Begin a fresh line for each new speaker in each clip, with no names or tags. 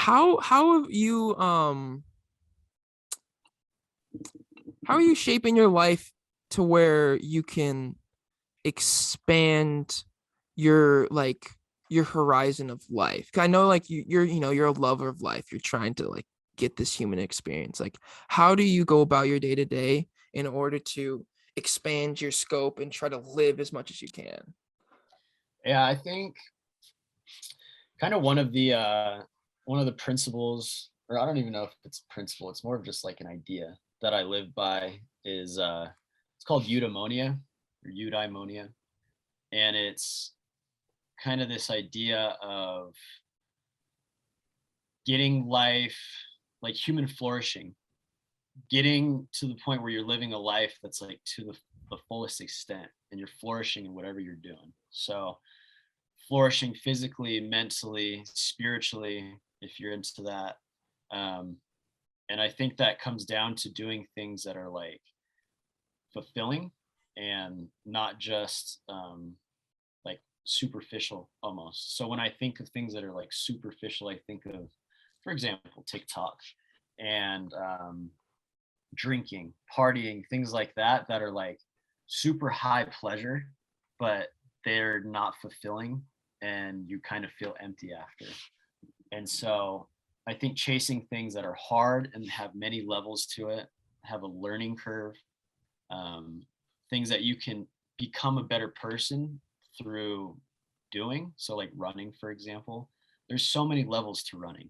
how have you how are you shaping your life to where you can expand your your horizon of life? 'Cause I know like you're a lover of life. You're trying to like get this human experience. Like how do you go about your day to day in order to expand your scope and try to live as much as you can?
Yeah, I think kind of one of the principles, or I don't even know if it's a principle, it's more of just like an idea that I live by is it's called eudaimonia or eudaimonia. And it's kind of this idea of getting life like human flourishing, getting to the point where you're living a life that's like to the fullest extent and you're flourishing in whatever you're doing. So flourishing physically, mentally, spiritually, if you're into that. Um, and I think that comes down to doing things that are like fulfilling and not just like superficial almost. So when I think of things that are like superficial, I think of, for example, TikTok and drinking, partying, things like that, that are like super high pleasure, but they're not fulfilling and you kind of feel empty after. And so I think chasing things that are hard and have many levels to it, have a learning curve, um, things that you can become a better person through doing. So, like running, for example, there's so many levels to running.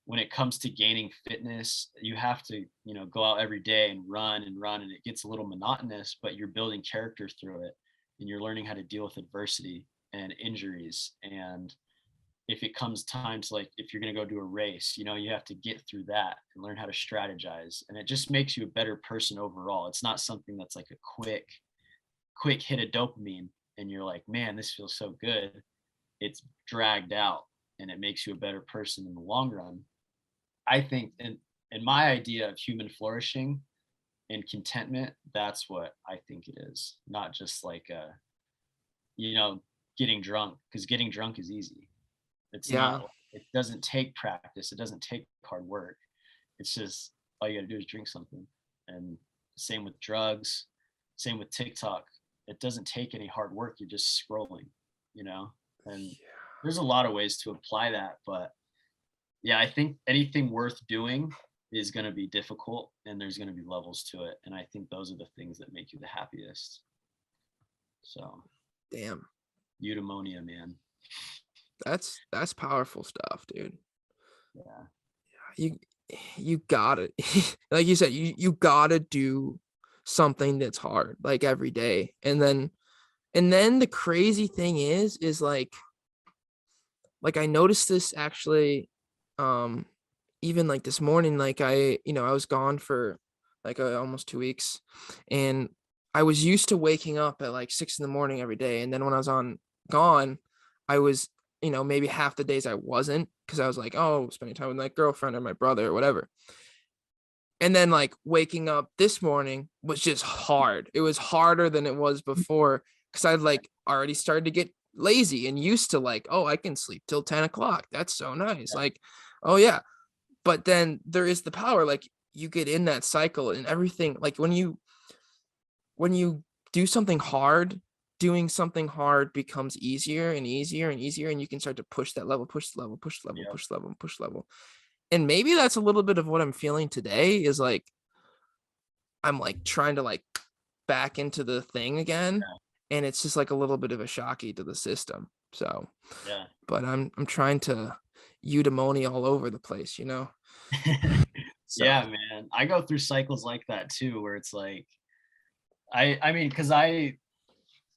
When it comes to gaining fitness, you have to, go out every day and run, and it gets a little monotonous, but you're building character through it and you're learning how to deal with adversity and injuries. And if it comes time to like, if you're going to go do a race, you have to get through that and learn how to strategize. And it just makes you a better person overall. It's not something that's like a quick hit of dopamine and you're like, man, this feels so good. It's dragged out and it makes you a better person in the long run. I think in my idea of human flourishing and contentment, that's what I think it is. Not just like you know, getting drunk, because getting drunk is easy. It's
Yeah.
not, it doesn't take practice, it doesn't take hard work. It's just all you gotta do is drink something. And same with drugs, same with TikTok. It doesn't take any hard work, you're just scrolling, you know? And there's a lot of ways to apply that, but yeah, I think anything worth doing is going to be difficult and there's going to be levels to it. And I think those are the things that make you the happiest. So,
Damn.
eudaimonia, man.
That's powerful stuff, dude.
Yeah.
You you gotta like you said, you gotta do something that's hard like every day. And then the crazy thing is like I noticed this actually um even like this morning, like I was gone for like almost 2 weeks, and I was used to waking up at like 6 in the morning every day. And then when I was on gone, I was, maybe half the days I wasn't, because I was like, oh, spending time with my girlfriend or my brother or whatever. And then like waking up this morning was just hard. It was harder than it was before, because I'd like already started to get lazy and used to like, oh, I can sleep till 10 o'clock. That's so nice.
Yeah.
Like, oh yeah. But then there is the power, like you get in that cycle and everything. Like when you do something hard, doing something hard becomes easier and easier and easier, and you can start to push that level, push the level, push the level,
Yep.
push the level, push the level. And maybe that's a little bit of what I'm feeling today, is like I'm like trying to like back into the thing again, and it's just like a little bit of a shocky to the system. So,
Yeah.
but I'm trying to eudaimonia all over the place.
Yeah.
So
Yeah, man. I go through cycles like that too, where it's like, I mean, because I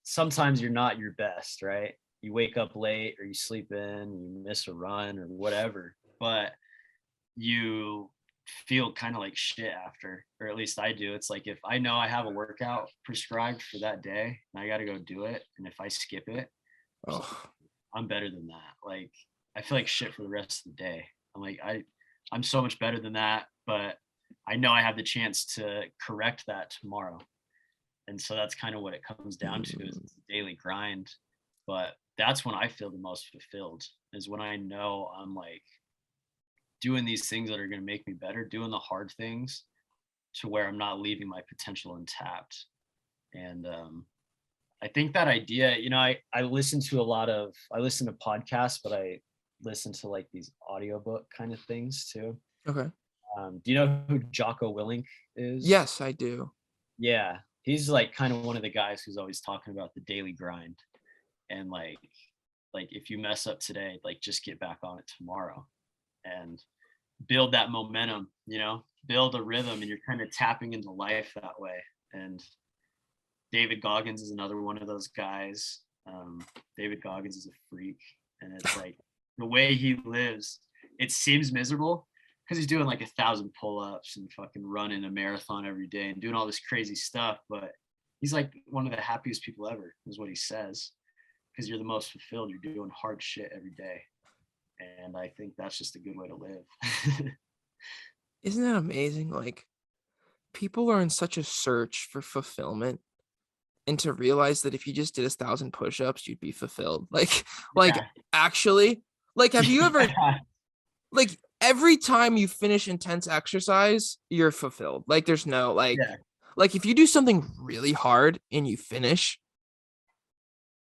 sometimes you're not your best, right? You wake up late or you sleep in, you miss a run or whatever. But you feel kind of like shit after, or at least I do. It's like if I know I have a workout prescribed for that day and I got to go do it, and if I skip it, it's like,
oh
I'm better than that. Like I feel like shit for the rest of the day. I'm like I'm so much better than that, but I know I have the chance to correct that tomorrow. And so that's kind of what it comes down to, is
mm,
it's a daily grind. But that's when I feel the most fulfilled, is when I know I'm like doing these things that are going to make me better, doing the hard things to where I'm not leaving my potential untapped. And I think that idea, I listen to I listen to podcasts, but I listen to like these audiobook kind of things too.
Okay.
Do you know who Jocko Willink is?
Yes, I do.
Yeah. He's like kind of one of the guys who's always talking about the daily grind and like if you mess up today, like just get back on it tomorrow and build that momentum, build a rhythm, and you're kind of tapping into life that way. And David Goggins is another one of those guys. David Goggins is a freak, and it's like the way he lives, it seems miserable because he's doing like 1,000 pull-ups and fucking running a marathon every day and doing all this crazy stuff. But he's like one of the happiest people ever, is what he says, because you're the most fulfilled. You're doing hard shit every day, and I think that's just a good way to live.
Isn't that amazing? Like, people are in such a search for fulfillment, and to realize that if you just did 1,000 push-ups, you'd be fulfilled. Like
Yeah.
actually, like, have you ever, like, every time you finish intense exercise, you're fulfilled. Like, there's no
Yeah.
like if you do something really hard and you finish,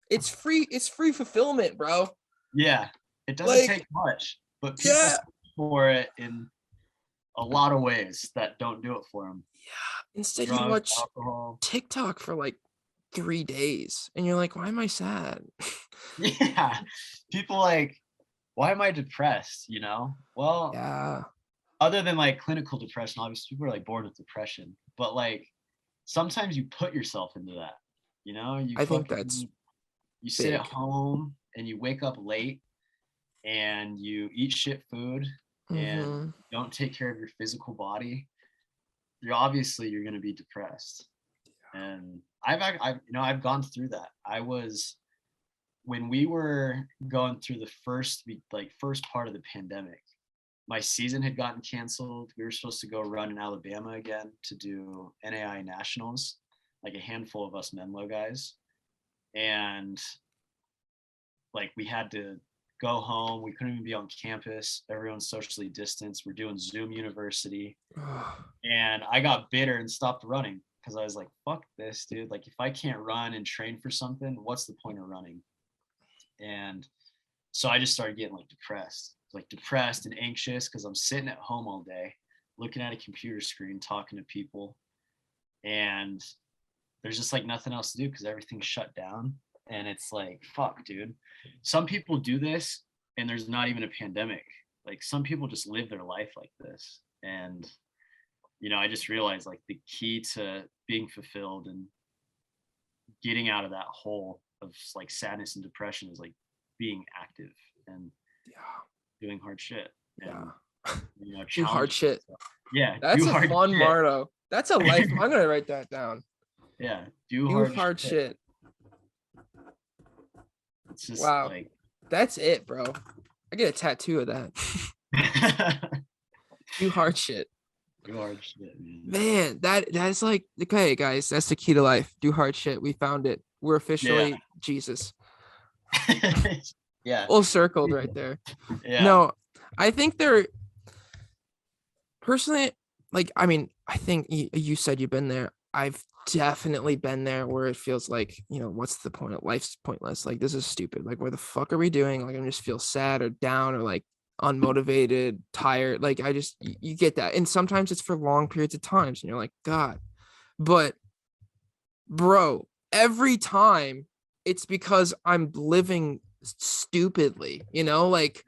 it's free fulfillment, bro.
Yeah. It doesn't
Like,
take much, but people
yeah,
search for it in a lot of ways that don't do it for them.
instead you
Drugs,
watch
alcohol.
TikTok for like 3 days and you're like, why am I sad?
Yeah. People like, why am I depressed? Well,
Yeah,
other than like clinical depression, obviously people are like born with depression, but like sometimes you put yourself into that. You
I think that's
fucking you sit at
big.
home and you wake up late and you eat shit food and
Mm-hmm.
don't take care of your physical body. You're going to be depressed. And I've gone through that. When we were going through the first part of the pandemic, my season had gotten canceled. We were supposed to go run in Alabama again to do NAI nationals, like a handful of us Menlo guys. And like we had to go home. We couldn't even be on campus. Everyone's socially distanced. We're doing Zoom University. And I got bitter and stopped running because I was like, fuck this, dude. Like, if I can't run and train for something, what's the point of running? And so I just started getting like depressed and anxious because I'm sitting at home all day, looking at a computer screen, talking to people. And there's just like nothing else to do because everything's shut down. And it's like, fuck, dude. Some people do this and there's not even a pandemic. Like, some people just live their life like this. And I just realized like the key to being fulfilled and getting out of that hole of like sadness and depression is like being active and
Yeah,
doing hard shit
yeah.
and
Do hard
challenging
shit.
yourself. Yeah,
That's
do
a
hard
fun
shit.
motto. That's a life. I'm gonna write that down.
Yeah, do
Do
hard
hard
shit.
shit.
It's just
Wow,
like
that's it, bro. I get a tattoo of that. Do hard shit.
do hard shit, man.
Man, that's like, okay, guys. That's the key to life. Do hard shit. We found it. We're
Yeah.
officially Jesus.
Yeah.
Full circled right there.
Yeah.
No, I think they're personally, like, I mean, I think you said you've been there. I've definitely been there where it feels like, what's the point of life's pointless? Like, this is stupid. Like, where the fuck are we doing? Like, I just feel sad or down or like unmotivated, tired. Like, you get that. And sometimes it's for long periods of times and you're like, God. But bro, every time it's because I'm living stupidly, like,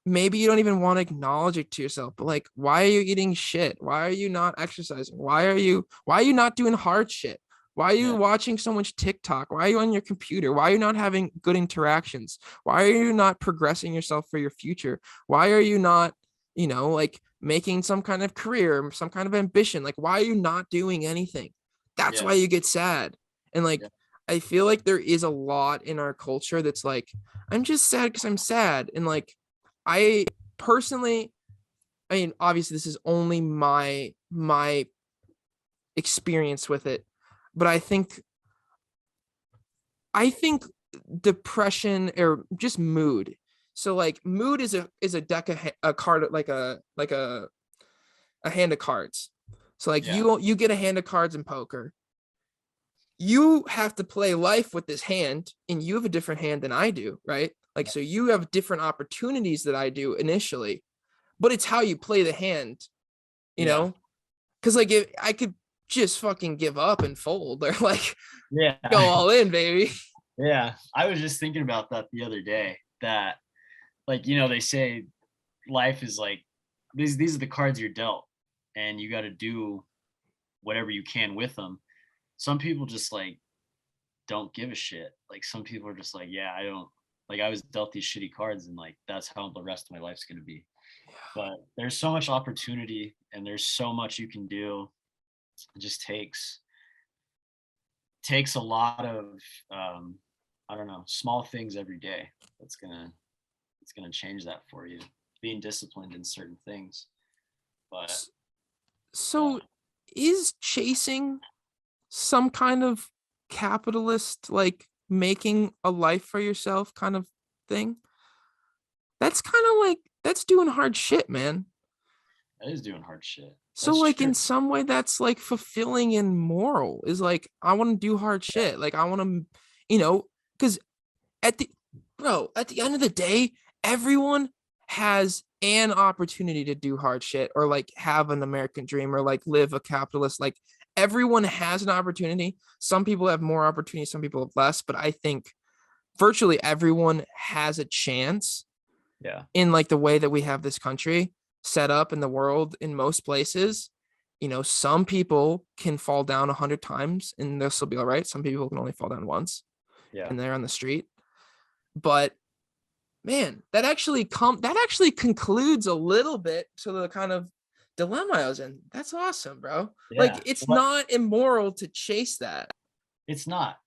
maybe you don't even want to acknowledge it to yourself, but like, why are you eating shit? Why are you not exercising? Why are you not doing hard shit? Why are you
Yeah.
watching so much TikTok? Why are you on your computer? Why are you not having good interactions? Why are you not progressing yourself for your future? Why are you not, like, making some kind of career, some kind of ambition? Like, why are you not doing anything? That's
Yeah.
why you get sad. And like,
Yeah.
I feel like there is a lot in our culture that's like, I'm just sad because I'm sad. And like, I personally, I mean, obviously this is only my experience with it, but I think depression or just mood So like mood is a deck of a card, like a hand of cards. So like
Yeah.
you get a hand of cards in poker. You have to play life with this hand, and you have a different hand than I do, right? Like, so you have different opportunities that I do initially, but it's how you play the hand, you
Yeah.
know? Because like if I could just fucking give up and fold or like
Yeah.
go all in, baby.
Yeah. I was just thinking about that the other day, that like, they say life is like these are the cards you're dealt, and you got to do whatever you can with them. Some people just like don't give a shit. Like some people are just like, yeah, I don't, like, I was dealt these shitty cards, and like that's how the rest of my life's going to be. But there's so much opportunity, and there's so much you can do. It just takes a lot of I don't know, small things every day. That's gonna it's gonna change that for you. Being disciplined in certain things. But yeah.
So is chasing some kind of capitalist, like making a life for yourself kind of thing? That's kind of like, that's doing hard shit, man.
That is doing hard shit.
So
That's
like
true.
in some way that's like fulfilling and moral, is like I want to do hard shit. Like I want to, because at the at the end of the day, everyone has an opportunity to do hard shit or like have an American dream or like live a capitalist, like everyone has an opportunity. Some people have more opportunity, some people have less, but I think virtually everyone has a chance
Yeah.
in like the way that we have this country set up in the world in most places. Some people can fall down 100 times and they'll still be all right. Some people can only fall down once
Yeah.
and they're on the street. But man, that actually concludes a little bit to the kind of dilemma I was in. That's awesome, bro. Like
Yeah.
it's
What?
not immoral to chase that.
It's not.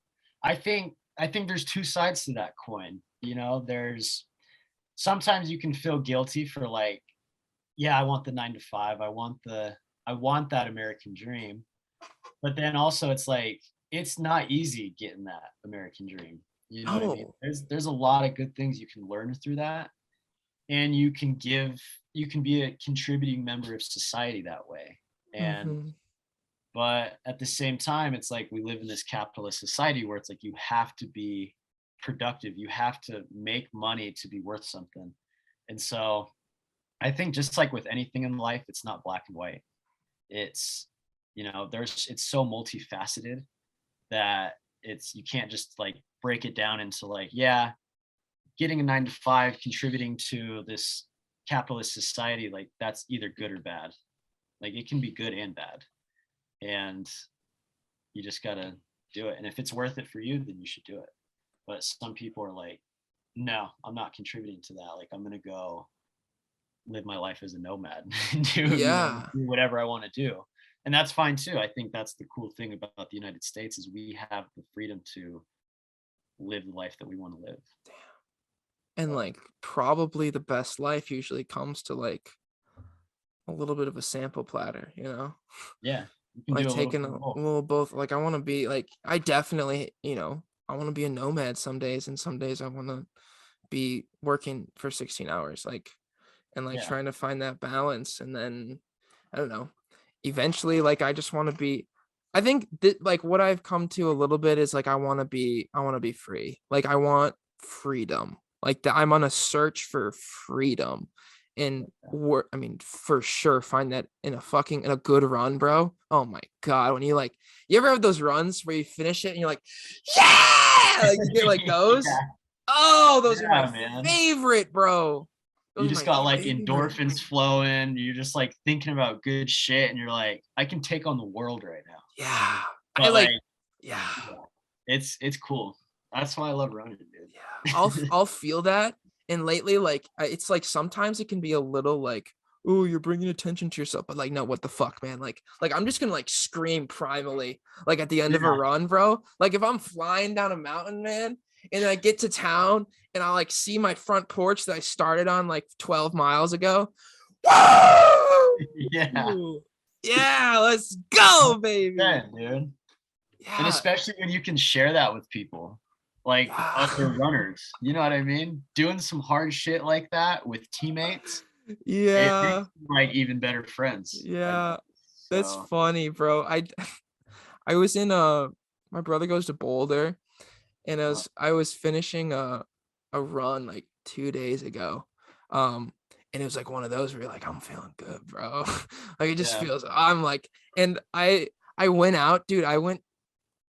I think there's two sides to that coin. There's sometimes you can feel guilty for like, yeah, I want the 9 to 5. I want that American dream. But then also it's like it's not easy getting that American dream. You know what I mean?
No.
There's a lot of good things you can learn through that, and you can be a contributing member of society that way. And
Mm-hmm.
but at the same time, it's like we live in this capitalist society where it's like you have to be productive, you have to make money to be worth something. And so I think just like with anything in life, it's not black and white. It's it's so multifaceted that you can't just like break it down into like, yeah, getting a 9 to 5, contributing to this capitalist society, like that's either good or bad. Like it can be good and bad, and you just gotta do it. And if it's worth it for you, then you should do it. But some people are like, no, I'm not contributing to that. Like I'm gonna go live my life as a nomad and
Yeah.
do whatever I want to do. And that's fine too. I think that's the cool thing about the United States is we have the freedom to live the life that we want to live.
And
But
like probably the best life usually comes to like a little bit of a sample platter,
yeah, you can
like
do a little
taking
bit
a
of both.
little both. Like I want to be like, I definitely, I want to be a nomad some days, and some days I want to be working for 16 hours, like, and like
Yeah.
trying to find that balance. And then I don't know, eventually, like I just want to be, I think that like what I've come to a little bit is like I want to be free. Like I want freedom. Like that I'm on a search for freedom. And work, I mean, for sure find that in a good run, bro. Oh my God. When you ever have those runs where you finish it and you're like, yeah, like you get like those.
Yeah,
Oh, those are my
yeah, man.
favorite, bro.
You
Those are
just
my
got like
favorite.
endorphins flowing. You're just like thinking about good shit, and you're like, I can take on the world right now.
Yeah. I
But like,
like, yeah.
yeah, it's cool. That's why I love running,
Yeah.
dude.
I'll feel that. And lately, like it's like sometimes it can be a little like, oh, you're bringing attention to yourself, but like, no, what the fuck, man? Like I'm just gonna like scream primally, like at the end of a
Yeah,
run, bro. Like if I'm flying down a mountain, man, and I get to town and I like see my front porch that I started on like 12 miles ago.
yeah.
Woo! Yeah, let's go, baby.
100%, dude. And
Yeah.
especially when you can share that with people. like other
Yeah.
runners. You know what I mean? Doing some hard shit like that with teammates, it makes
Yeah.
you, like, even better friends. Like,
Yeah. That's
so
funny, bro. I was in my brother goes to Boulder, and
uh,
I was finishing a run like 2 days ago. And it was like one of those where you're like, I'm feeling good, bro. Like it just
yeah.
feels I'm like, and I went out, dude. I went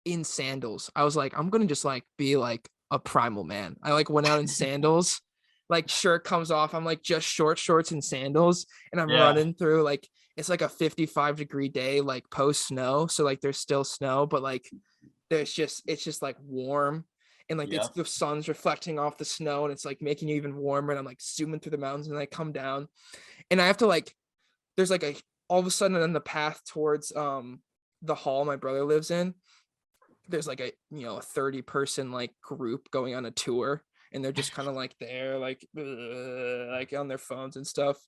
in sandals. I was like, I'm gonna just like be like a primal man. I like went out in sandals, like shirt comes off. I'm like just short shorts and sandals, and I'm
Yeah.
running through like it's like a 55-degree day, like post snow. So like there's still snow, but like it's just like warm. And like it's
Yep.
the sun's reflecting off the snow and it's like making you even warmer. And I'm like zooming through the mountains and I come down and I have to like there's like a all of a sudden on the path towards the hall my brother lives in, there's like a a 30-person like group going on a tour, and they're just kind of like there like on their phones and stuff.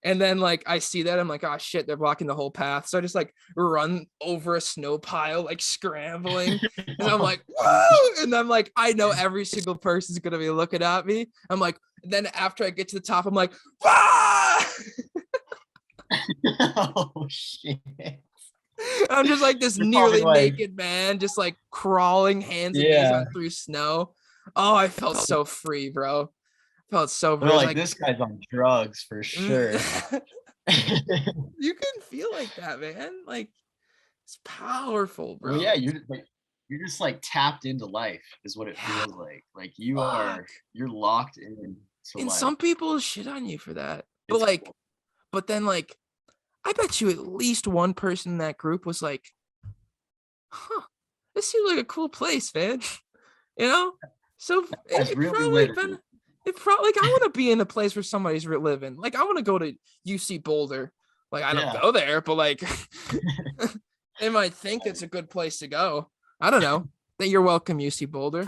And then like I see that, I'm like, oh shit, they're blocking the whole path. So I just like run over a snow pile like scrambling, and I'm like, whoa, and I'm like, I know every single person's gonna be looking at me. I'm like, then after I get to the top, I'm like, ah!
Oh shit.
I'm just like this
You're probably
nearly
like,
naked man, just like crawling hands and knees
yeah.
on through snow. Oh, I felt so free, bro. Felt so free.
They're
It was
like,
like,
this guy's on drugs for sure.
you can feel like that, man. Like it's powerful,
Well,
bro.
yeah, you're just like tapped into life is what it
Yeah,
feels like. Like you
fuck.
are you're locked in to
And
life.
some people shit on you for that, but
It's
like,
cool.
but then like, I bet you at least one person in that group was like, huh, this seems like a cool place, man. You know, so
Guys
it
really
probably
living.
been it probably like I want to be in a place where somebody's living. Like I want to go to UC Boulder. Like I don't
Yeah.
go there, but like they might think it's a good place to go. I don't know. That you're welcome, UC Boulder.